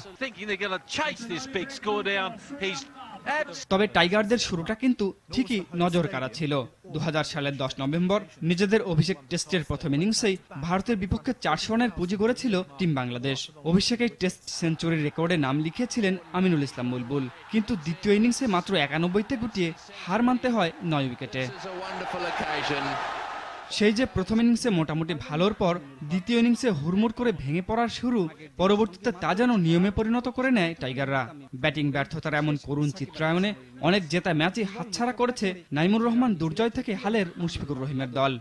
S23: তবে টাইগারদের শুরুটা কিন্তু ঠিকই নজর কাড়া ছিল। 2000 সালের 10 নভেম্বর নিজেদের অভিষেক টেস্টের প্রথম ইনিংসেই ভারতের বিপক্ষে 400 রানের পুঁজি গড়েছিল টিম বাংলাদেশ। অভিষেকেই টেস্ট সেঞ্চুরির রেকর্ডে নাম লিখিয়েছিলেন আমিনুল ইসলাম বুলবুল, কিন্তু দ্বিতীয় ইনিংসে মাত্র 91তে গুটিয়ে হার মানতে হয় 9 উইকেটে। সেই যে প্রথম ইনিংসে মোটামুটি ভালোর পর দ্বিতীয় ইনিংসে হুড়মুড় করে ভেঙে পড়ার শুরু, পরবর্তীতে তা যেন নিয়মে পরিণত করে নেয় টাইগাররা। ব্যাটিং ব্যর্থতার এমন করুণ চিত্রায়নে অনেক জেতা ম্যাচই হাতছাড়া করেছে নাইমুর রহমান দুর্জয় থেকে হালের মুশফিকুর রহিমের দল।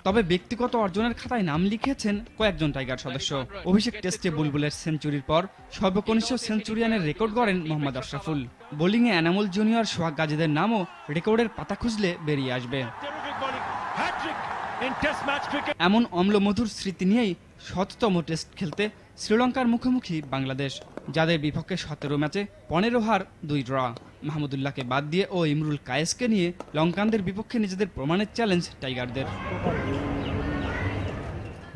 S23: তবে ব্যক্তিগত অর্জনের খাতায় নাম লিখেছেন কয়েকজন টাইগার সদস্য। অভিষেক টেস্টে বুলবুলের সেঞ্চুরির পর সর্বকনিষ্ঠ সেঞ্চুরিয়ানের রেকর্ড গড়েন মোহাম্মদ আশরাফুল। বোলিংয়ে এনামুল জুনিয়র, সোহাগ গাজীদের নামও রেকর্ডের পাতা খুঁজলে বেরিয়ে আসবে। এমন অম্লমধুর স্মৃতি নিয়েই 100তম টেস্ট খেলতে শ্রীলঙ্কার মুখোমুখি বাংলাদেশ, যাদের বিপক্ষে 17 ম্যাচে 15 হার 2 ড্র। মাহমুদুল্লাহকে বাদ দিয়ে ও ইমরুল কায়েসকে নিয়ে লঙ্কানদের বিপক্ষে নিজেদের প্রমাণের চ্যালেঞ্জ টাইগারদের।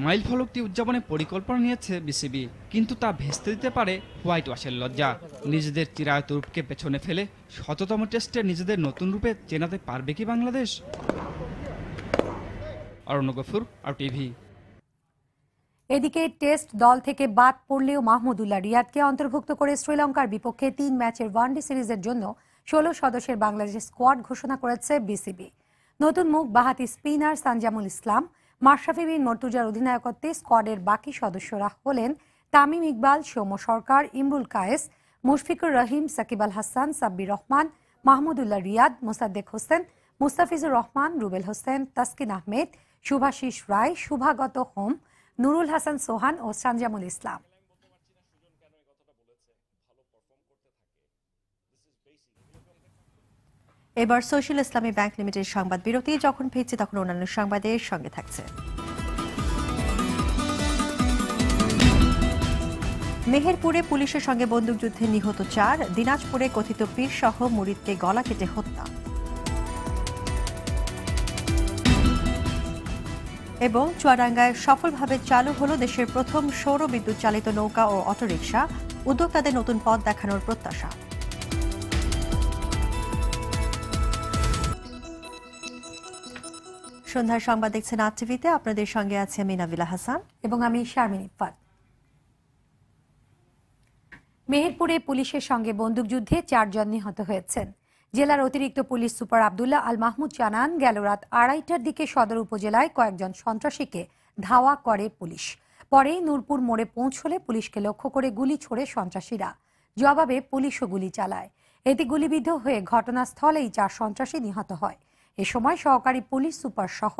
S23: মাইল ফলকটি উদযাপনে পরিকল্পনা নিয়েছে বিসিবি, কিন্তু তা ভেস্তে দিতে পারে হোয়াইট ওয়াশের লজ্জা। নিজেদের চিরায়ত রূপকে পেছনে ফেলে 100তম টেস্টে নিজেদের নতুন রূপে চেনাতে পারবে কি বাংলাদেশ? অরণ্য গফুর, RTV।
S1: এদিকে টেস্ট দল থেকে বাদ পড়লেও মাহমুদুল্লাহ রিয়াদকে অন্তর্ভুক্ত করে শ্রীলঙ্কার বিপক্ষে 3 ম্যাচের ওয়ানডে সিরিজের জন্য 16 সদস্যের বাংলাদেশ স্কোয়াড ঘোষণা করেছে বিসিবি। নতুন মুখ বাহাতি স্পিনার সানজামুল ইসলাম, মাশরাফি বিন মর্তুজার অধিনায়কত্বে স্কোয়াডের বাকি সদস্যরা হলেন তামিম ইকবাল, সৌম্য সরকার, ইমরুল কায়েস, মুশফিকুর রহিম, সাকিব আল হাসান, সাব্বির রহমান, মাহমুদুল্লাহ রিয়াদ, মোসাদ্দেক হোসেন, মুস্তাফিজুর রহমান, রুবেল হোসেন, তাসকিন আহমেদ, শুভাশিস রায়, শুভাগত হোম, নুরুল হাসান সোহান ও সানজামুল ইসলাম।
S2: এবার সোশ্যাল ইসলামী ব্যাংক লিমিটেড সংবাদ বিরতি। যখন ফিরছে তখন অন্যান্য সংবাদের সঙ্গে থাকছে। মেহেরপুরে পুলিশের সঙ্গে বন্দুকযুদ্ধে নিহত 4, দিনাজপুরে কথিত পীর সহ মুরিদকে গলা কেটে হত্যা। এবং চুয়াডাঙ্গায় সফলভাবে চালু হলো দেশের প্রথম সৌর বিদ্যুৎ চালিত নৌকা ও অটোরিকশা, উদ্যোক্তাদের নতুন পথ দেখানোর প্রত্যাশা। সন্ধ্যার সংবাদ দেখছেন আজ টিভিতে, আপনাদের সঙ্গে আছে আমি নাবিলা হাসান
S1: এবং আমি শারমিন ইফাত। মেহেরপুরে পুলিশের সঙ্গে বন্দুকযুদ্ধে 4 জন নিহত হয়েছেন। জেলার অতিরিক্ত পুলিশ সুপার আব্দুল্লাহ আল মাহমুদ জানান, গেল রাত 2:30টার দিকে সদর উপজেলায় কয়েকজন সন্ত্রাসীকে ধাওয়া করে পুলিশ। পরে নূরপুর মোড়ে পৌঁছলে পুলিশকে লক্ষ্য করে গুলি ছোড়ে সন্ত্রাসীরা। জবাবে পুলিশও গুলি চালায়। এতে গুলিবিদ্ধ হয়ে ঘটনাস্থলেই 4 সন্ত্রাসী নিহত হয়। এ সময় সহকারী পুলিশ সুপার সহ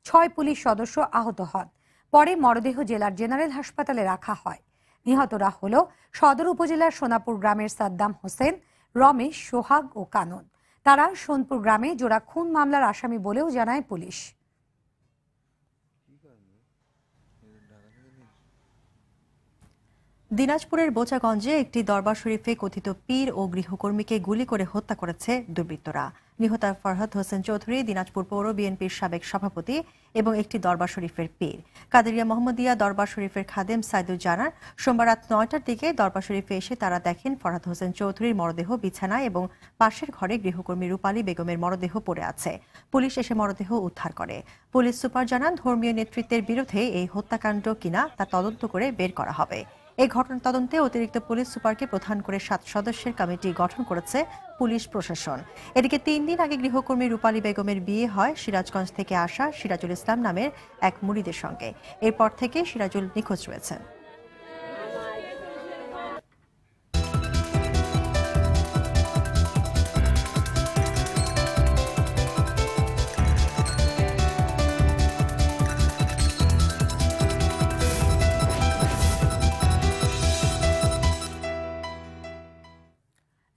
S1: 6 পুলিশ সদস্য আহত হন। পরে মরদেহ জেলার জেনারেল হাসপাতালে রাখা হয়। নিহতরা হল সদর উপজেলার সোনাপুর গ্রামের সাদ্দাম হোসেন, রমেশ, সোহাগ ও কানন। তারা সোনপুর গ্রামে জোড়া খুন মামলার আসামি বলেও জানায় পুলিশ।
S2: দিনাজপুরের বোচাগঞ্জে একটি দরবার শরীফে কথিত পীর ও গৃহকর্মীকে গুলি করে হত্যা করেছে দুর্বৃত্তরা। নিহত ফরহাদ হোসেন চৌধুরী দিনাজপুর পৌর বিএনপির সাবেক সভাপতি এবং একটি দরবার শরীফের পীর। কাদেরিয়া মোহাম্মদিয়া দরবার শরীফের খাদেম সাইদুল জানান, সোমবার রাত 9টার দিকে দরবার শরীফে এসে তারা দেখেন ফরহাদ হোসেন চৌধুরীর মরদেহ বিছানায় এবং পাশের ঘরে গৃহকর্মী রূপালী বেগমের মরদেহ পড়ে আছে। পুলিশ এসে মরদেহ উদ্ধার করে। পুলিশ সুপার জানান, ধর্মীয় নেতৃত্বের বিরুদ্ধে এই হত্যাকাণ্ড কিনা তা তদন্ত করে বের করা হবে। এই ঘটনা তদন্তে অতিরিক্ত পুলিশ সুপারকে প্রধান করে 7 সদস্যের কমিটি গঠন করেছে পুলিশ প্রশাসন। এদিকে 3 দিন আগে গৃহকর্মী রূপালী বেগমের বিয়ে হয় সিরাজগঞ্জ থেকে আসা সিরাজুল ইসলাম নামের এক মুরিদের সঙ্গে। এরপর থেকে সিরাজুল নিখোঁজ রয়েছেন।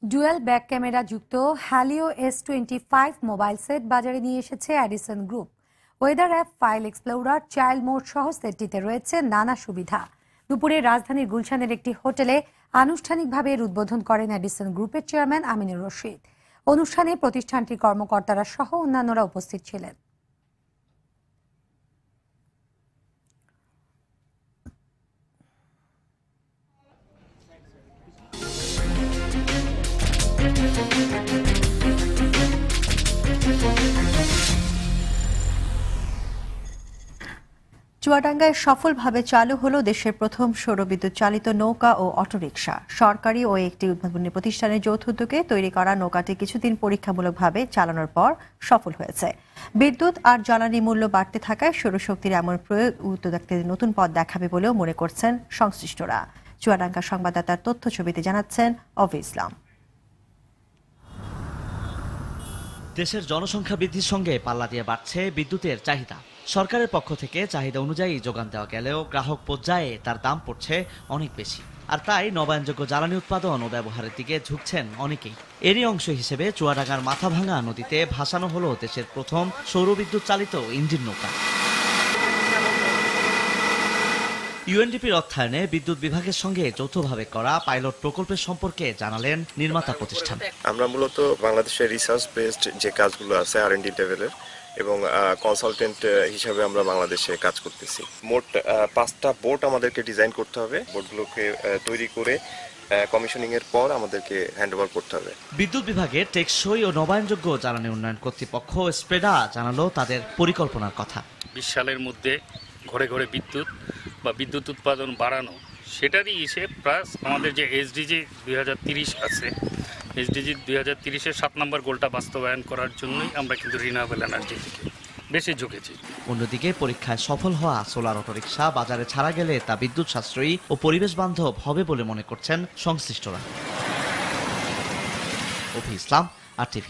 S1: ডুয়েল ব্যাক ক্যামেরা যুক্ত হ্যালিও S25 মোবাইল সেট বাজারে নিয়ে এসেছে Edison group. Weather app, file explorer, child mode সহ সেটটিতে রয়েছে নানা সুবিধা। দুপুরে রাজধানীর গুলশানের একটি হোটেলে আনুষ্ঠানিকভাবে এর উদ্বোধন করেন এডিসন গ্রুপের চেয়ারম্যান আমিনুর রশিদ। অনুষ্ঠানে প্রতিষ্ঠানটির কর্মকর্তারা সহ অন্যান্যরা উপস্থিত ছিলেন।
S2: চুয়াডাঙ্গায় সফলভাবে চালু হলো দেশের প্রথম সৌরবিদ্যুৎ চালিত নৌকা ও অটোরিকশা। সরকারি ও একটি উদ্ভাবনী প্রতিষ্ঠানের যৌথ উদ্যোগে তৈরি করা নৌকাটি কিছুদিন পরীক্ষামূলকভাবে চালানোর পর সফল হয়েছে। বিদ্যুৎ আর জ্বালানি মূল্য বাড়তে থাকায় সৌরশক্তির এমন প্রয়োগ উদ্যোক্তাদের নতুন পথ দেখাবে বলেও মনে করছেন সংশ্লিষ্টরা। চুয়াডাঙ্গা সংবাদদাতার তথ্য ছবিতে জানাচ্ছেন অভি ইসলাম।
S3: দেশের জনসংখ্যা বৃদ্ধির সঙ্গে পাল্লা দিয়ে বাড়ছে বিদ্যুতের চাহিদা। সরকারের পক্ষ থেকে চাহিদা অনুযায়ী যোগান দেওয়া গেলেও গ্রাহক পর্যায়ে তার দাম পড়ছে অনেক বেশি। আর তাই নবায়নযোগ্য জ্বালানি উৎপাদন ও ব্যবহারের দিকে ঝুঁকছেন অনেকেই। এরই অংশ হিসেবে চুয়াডাঙ্গার মাথাভাঙা নদীতে ভাসানো হলো দেশের প্রথম সৌরবিদ্যুৎ চালিত ইঞ্জিন নৌকা। ইউএনডিপির অর্থায়নে বিদ্যুৎ বিভাগের সঙ্গে যৌথভাবে করা পাইলট প্রকল্পের সম্পর্কে জানালেন নির্মাতা প্রতিষ্ঠান।
S5: আমরা মূলত বাংলাদেশের রিসার্চ বেসড যে কাজগুলো আছে R&D লেভেলের এবং কনসালটেন্ট হিসাবে আমরা বাংলাদেশে কাজ করতেছি। মোট 5টা বোট আমাদেরকে ডিজাইন করতে হবে। বোটগুলোকে তৈরি করে কমিশনিং এর পর আমাদেরকে হ্যান্ডওভার করতে হবে।
S3: বিদ্যুৎ বিভাগের টেকসই ও নবায়নযোগ্য জ্বালানি উন্নয়ন কর্তৃপক্ষ স্প্রেডা জানালো তাদের পরিকল্পনার কথা।
S7: 20 সালের মধ্যে ঘরে ঘরে বিদ্যুৎ বা বিদ্যুৎ উৎপাদন বাড়ানো, সেটারই হিসেব প্লাস আমাদের যে SDG 2030 আছে, SDG 2030-এর 7 নম্বর গোলটা বাস্তবায়ন করার জন্যই আমরা কিন্তু রিনিউয়েবল এনার্জি থেকে বেশি ঝুঁকেছি।
S3: অন্যদিকে পরীক্ষায় সফল হওয়া সোলার অটোরিকশা বাজারে ছাড়া গেলে তা বিদ্যুৎ সাশ্রয়ী ও পরিবেশ বান্ধব হবে বলে মনে করছেন সংশ্লিষ্টরা। অভি ইসলাম, RTV।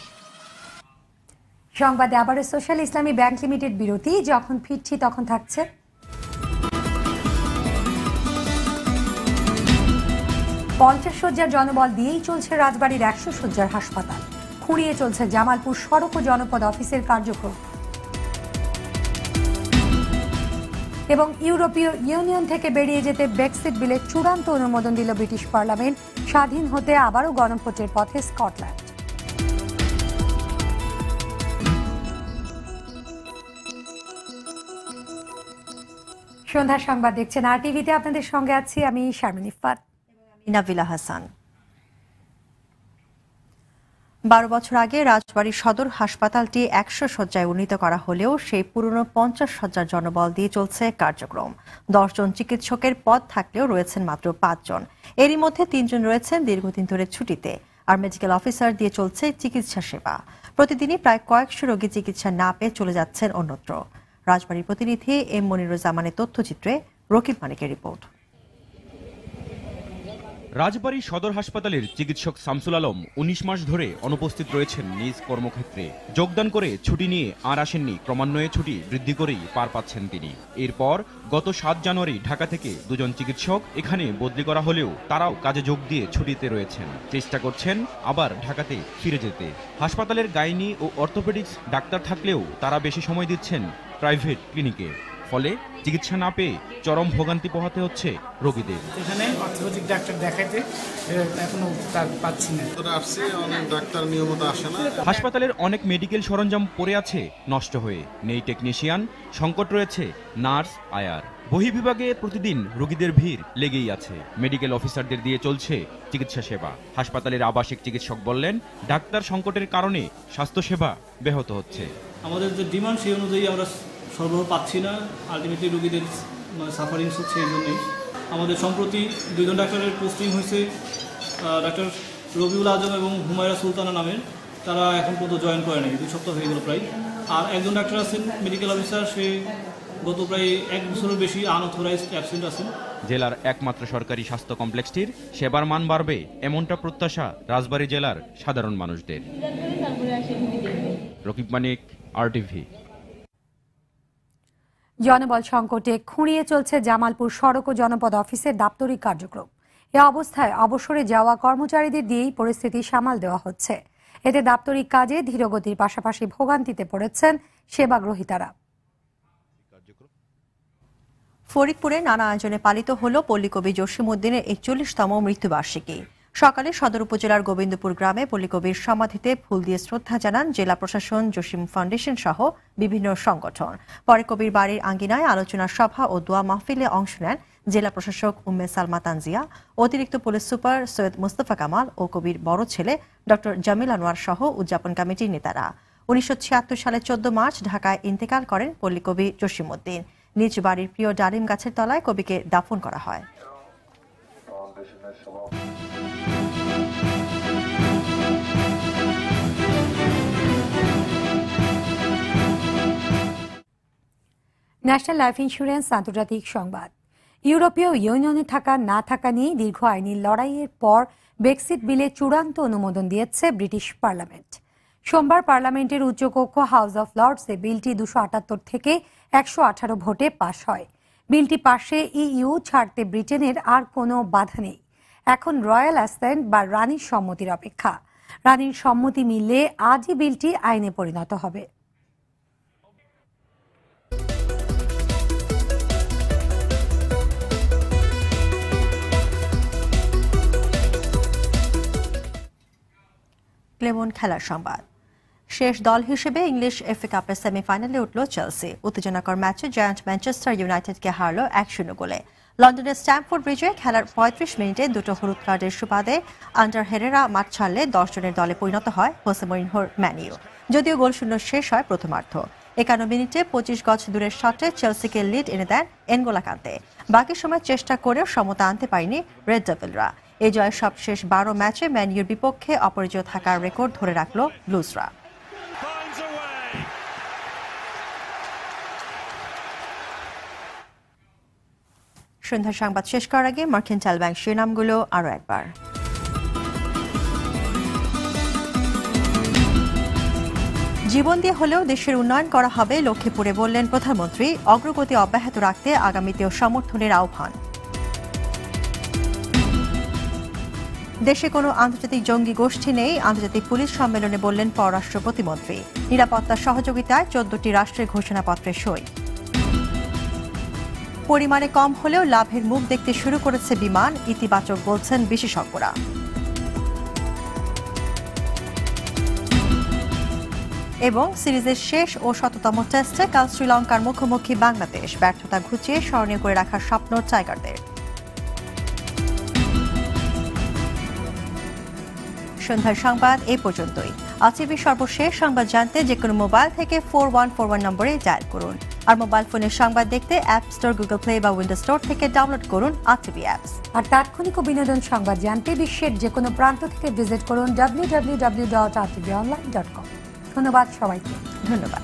S1: সংবাদে আবারও সোশ্যাল ইসলামী ব্যাংক লিমিটেড বিরতি। যখন ফিরছি তখন থাকছে 50 শয্যার জনবল দিয়েই চলছে রাজবাড়ীর 100 শয্যার হাসপাতাল। খুঁড়িয়ে চলছে জামালপুর সড়ক ও জনপদ অফিসের কার্যক্রম। এবং ইউরোপীয় ইউনিয়ন থেকে বেরিয়ে যেতে ব্রেক্সিট বিলের চূড়ান্ত অনুমোদন দিল ব্রিটিশ পার্লামেন্ট। স্বাধীন হতে আবারও গণভোটের পথে স্কটল্যান্ড। সন্ধ্যার সংবাদ দেখছেন আর টিভিতে, আপনাদের সঙ্গে আছি আমি শারমিন ইফাত,
S2: নাবিলা হাসান। 12 বছর আগে রাজবাড়ী সদর হাসপাতালটি 100 শয্যায় উন্নীত করা হলেও সেই পুরনো 50 শয্যার জনবল দিয়ে চলছে কার্যক্রম। 10 জন চিকিৎসকের পদ থাকলেও রয়েছেন মাত্র 5 জন। এরই মধ্যে 3 জন রয়েছেন দীর্ঘদিন ধরে ছুটিতে, আর মেডিকেল অফিসার দিয়ে চলছে চিকিৎসা সেবা। প্রতিদিনই প্রায় কয়েকশো রোগী চিকিৎসা না পেয়ে চলে যাচ্ছেন অন্যত্র। রাজবাড়ীর প্রতিনিধি এম মনিরুজ্জামানের তথ্যচিত্রে রকিব মানিকের রিপোর্ট।
S6: রাজবাড়ী সদর হাসপাতালের চিকিৎসক শামসুল আলম 19 মাস ধরে অনুপস্থিত রয়েছেন নিজ কর্মক্ষেত্রে। যোগদান করে ছুটি নিয়ে আর আসেননি, ক্রমান্বয়ে ছুটি বৃদ্ধি করেই পার পাচ্ছেন তিনি। এরপর গত 7 জানুয়ারি ঢাকা থেকে 2 জন চিকিৎসক এখানে বদলি করা হলেও তারাও কাজে যোগ দিয়ে ছুটিতে রয়েছেন, চেষ্টা করছেন আবার ঢাকাতে ফিরে যেতে। হাসপাতালের গাইনি ও অর্থোপেডিক্স ডাক্তার থাকলেও তারা বেশি সময় দিচ্ছেন প্রাইভেট ক্লিনিকে, ফলে চিকিৎসা না পেয়ে চরম ভোগান্তি পোহাতে হচ্ছে রোগীদের।
S8: এখানে অর্থোপেডিক ডাক্তার দেখাইতে এখনো পাচ্ছি না, অনেক ডাক্তার নিয়মিত আসে না।
S6: হাসপাতালের অনেক মেডিকেল সরঞ্জাম পড়ে আছে নষ্ট হয়ে, নেই টেকনিশিয়ান, সংকট রয়েছে নার্স, আয়ার। বহির্বিভাগে প্রতিদিন রোগীদের ভিড় লেগেই আছে। মেডিকেল অফিসারদের দিয়ে চলছে চিকিৎসা সেবা। হাসপাতালের আবাসিক চিকিৎসক বললেন, ডাক্তার সংকটের কারণে স্বাস্থ্যসেবা ব্যাহত হচ্ছে।
S9: আমাদের যে ডিমান্ড সেই অনুযায়ী আমরা সরবরাহ পাচ্ছি না, আলটিমেটলি রোগীদের সাফারিংস হচ্ছে। এই জন্যই আমাদের সম্প্রতি 2 জন ডাক্তারের পোস্টিং হয়েছে, ডাক্তার রবিউল আজম এবং হুমায়রা সুলতানা নামের। তারা এখন পর্যন্ত জয়েন করে নাই, 2 সপ্তাহ হয়ে গেল প্রায়। আর একজন ডাক্তার আছেন মেডিকেল অফিসার, সে গত প্রায় 1 বছরের বেশি আনঅথরাইজড অ্যাবসেন্ট আছেন।
S6: জেলার একমাত্র সরকারি স্বাস্থ্য কমপ্লেক্সটির সেবার মান বাড়বে, এমনটা প্রত্যাশা রাজবাড়ী জেলার সাধারণ মানুষদের। রকিব মানিক, RTV।
S1: জনবল সংকটে খুঁড়িয়ে চলছে জামালপুর সড়ক ও জনপদ অফিসের দাপ্তরিক কার্যক্রম। এ অবস্থায় অবসরে যাওয়া কর্মচারীদের দিয়েই পরিস্থিতি সামাল দেওয়া হচ্ছে। এতে দাপ্তরিক কাজে ধীরগতির পাশাপাশি ভোগান্তিতে পড়েছেন সেবাগ্রহীতারা।
S2: ফরিদপুরে নানা আয়োজনে পালিত হল পল্লীকবি জসিমউদ্দিনের 41তম মৃত্যুবার্ষিকী। সকালে সদর উপজেলার গোবিন্দপুর গ্রামে পল্লীকবির সমাধিতে ফুল দিয়ে শ্রদ্ধা জানান জেলা প্রশাসন, জসিম ফাউন্ডেশন সহ বিভিন্ন সংগঠন। পরে কবির বাড়ির আঙ্গিনায় আলোচনা সভা ও দোয়া মাহফিলে অংশ নেন জেলা প্রশাসক উম্মে সালমা তানজিয়া, অতিরিক্ত পুলিশ সুপার সৈয়দ মুস্তফা কামাল ও কবির বড় ছেলে ডক্টর জামিল আনোয়ার সহ উদযাপন কমিটির নেতারা। 1976 সালে 14 মার্চ ঢাকায় ইন্তেকাল করেন পল্লীকবি জসিমউদ্দিন। নিজ বাড়ির প্রিয় ডালিম গাছের তলায় কবিকে দাফন করা হয়।
S1: ন্যাশনাল লাইফ ইন্স্যুরেন্স আন্তর্জাতিক সংবাদ। ইউরোপীয় ইউনিয়নে থাকা না থাকা নিয়ে দীর্ঘ আইনি লড়াইয়ের পর ব্রেক্সিট বিলে চূড়ান্ত অনুমোদন দিয়েছে ব্রিটিশ পার্লামেন্ট। সোমবার পার্লামেন্টের উচ্চকক্ষ হাউস অব লর্ডসে বিলটি 278 থেকে 118 ভোটে পাশ হয়। বিলটি পাশে ইইউ ছাড়তে ব্রিটেনের আর কোনো বাধা নেই। এখন রয়্যাল অ্যাসেন্ট বা রানীর সম্মতির অপেক্ষা। রানীর সম্মতি মিললে আজই বিলটি আইনে পরিণত হবে।
S2: ক্লেমন খেলার সংবাদ। শেষ দল হিসেবে ইংলিশ এফএ কাপের সেমিফাইনালে উঠল চেলসি। উত্তেজনাকর ম্যাচে জায়ান্ট ম্যানচেস্টার ইউনাইটেডকে হারল 1-0 গোলে। লন্ডনের স্ট্যামফোর্ড ব্রিজে খেলার 35 মিনিটে 2টো হলুদ কার্ডের সুবাদে আন্ডার হেরেরা মাঠ ছাড়লে 10 জনের দলে পরিণত হয় হোসে মরিনহোর ম্যানিউ। যদিও গোলশূন্য শেষ হয় প্রথমার্ধ। 51 মিনিটে 25 গজ দূরের শটে চেলসিকে লিড এনে দেন এনগোলা কান্তে। বাকি সময় চেষ্টা করেও সমতা আনতে পারেনি রেড ডেভিলরা। এই জয়ে সবশেষ 12 ম্যাচে ম্যানিউর বিপক্ষে অপরাজয় থাকার রেকর্ড ধরে রাখল ব্লুজরা। সন্ধ্যার সংবাদ শেষ করার আগে মার্কেন্টাইল ব্যাংক শিরোনামগুলো আরও একবার। জীবন দিয়ে হলেও দেশের উন্নয়ন করা হবে লক্ষ্মীপুরে, বললেন প্রধানমন্ত্রী। অগ্রগতি অব্যাহত রাখতে আগামীতেও সমর্থনের আহ্বান। দেশে কোনো আন্তর্জাতিক জঙ্গি গোষ্ঠী নেই, আন্তর্জাতিক পুলিশ সম্মেলনে বললেন পররাষ্ট্র প্রতিমন্ত্রী। নিরাপত্তা সহযোগিতায় 14টি রাষ্ট্রের ঘোষণাপত্রে সই। পরিমাণে কম হলেও লাভের মুখ দেখতে শুরু করেছে বিমান, ইতিবাচক বলছেন বিশেষজ্ঞরা। এবং সিরিজের শেষ ও ১৭তম টেস্টে কাল শ্রীলঙ্কার মুখোমুখি বাংলাদেশ, ব্যর্থতা ঘুচিয়ে স্মরণীয় করে রাখার স্বপ্ন টাইগারদের। সন্ধ্যার সংবাদ এ পর্যন্তই। আরটিভি সর্বশেষ সংবাদ জানতে যে কোনো মোবাইল থেকে 4141 নম্বরে ডায়াল করুন। আর মোবাইল ফোনের সংবাদ দেখতে অ্যাপ স্টোর, গুগল প্লে বা উইন্ডোজ স্টোর থেকে ডাউনলোড করুন আরটিভি অ্যাপস।
S1: আর তাৎক্ষণিক ও বিনোদন সংবাদ জানতে বিশ্বের যে কোনো প্রান্ত থেকে ভিজিট করুন www.rtvonline.com। ধন্যবাদ সবাইকে।
S2: ধন্যবাদ।